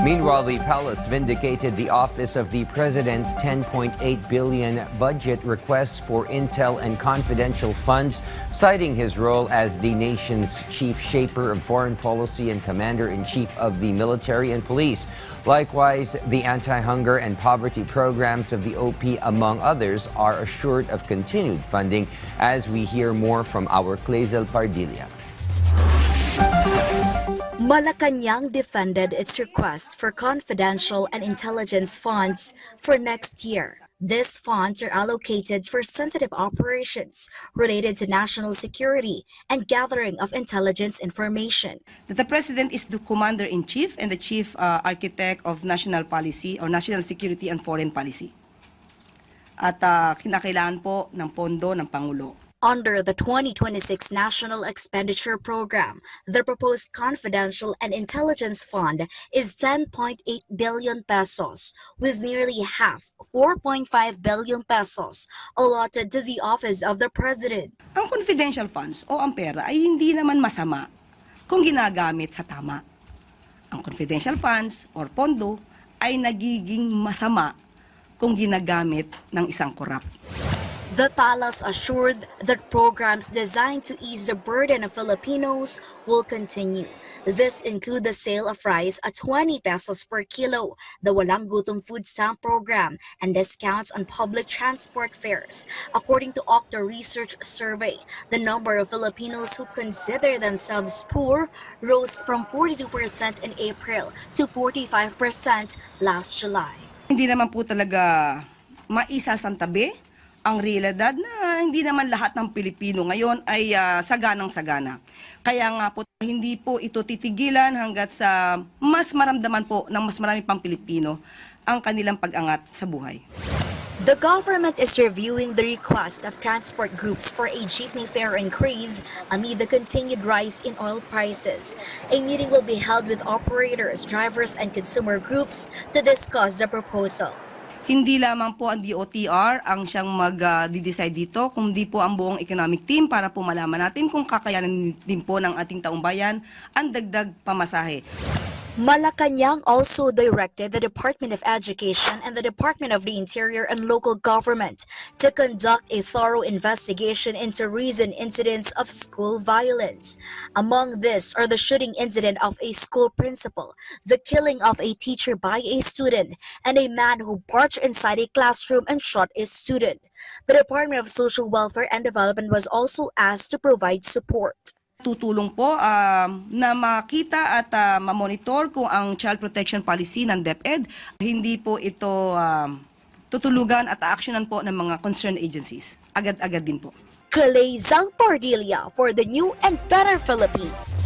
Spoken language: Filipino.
Meanwhile, the palace vindicated the office of the president's 10.8 billion budget request for intel and confidential funds, citing his role as the nation's chief shaper of foreign policy and commander-in-chief of the military and police. Likewise, the anti-hunger and poverty programs of the OP, among others, are assured of continued funding, as we hear more from our Clazel Pardilla. Malacanang defended its request for confidential and intelligence funds for next year. These funds are allocated for sensitive operations related to national security and gathering of intelligence information. The President is the Commander-in-Chief and the Chief Architect of National Policy or National Security and Foreign Policy. At kinakailangan po ng pondo ng Pangulo. Under the 2026 National Expenditure Program, the proposed Confidential and Intelligence Fund is 10.8 billion pesos, with nearly half, 4.5 billion pesos, allotted to the Office of the President. Ang confidential funds o ang pera ay hindi naman masama kung ginagamit sa tama. Ang confidential funds or pondo ay nagiging masama kung ginagamit ng isang korap. The palace assured that programs designed to ease the burden of Filipinos will continue. This include the sale of rice at 20 pesos per kilo, the Walang Gutom Food Stamp Program, and discounts on public transport fares. According to Octa Research Survey, the number of Filipinos who consider themselves poor rose from 42% in April to 45% last July. Hindi naman po talaga maisasantabi ang realidad na hindi naman lahat ng Pilipino ngayon ay saganang-sagana. Kaya nga po, hindi po ito titigilan hanggat sa mas maramdaman po ng mas marami pang Pilipino ang kanilang pag-angat sa buhay. The government is reviewing the request of transport groups for a jeepney fare increase amid the continued rise in oil prices. A meeting will be held with operators, drivers, and consumer groups to discuss the proposal. Hindi lamang po ang DOTR ang siyang mag-decide dito, kundi po ang buong economic team para po malaman natin kung kakayanin din po ng ating taumbayan ang dagdag pamasahe. Malacanang also directed the Department of Education and the Department of the Interior and Local Government to conduct a thorough investigation into recent incidents of school violence. Among this are the shooting incident of a school principal, the killing of a teacher by a student, and a man who barged inside a classroom and shot a student. The Department of Social Welfare and Development was also asked to provide support. Tutulong po na makita at mamonitor kung ang child protection policy ng DepEd, hindi po ito tutulugan at aaksyonan po ng mga concerned agencies. Agad-agad din po. Clazel Pardilla for the New and Better Philippines.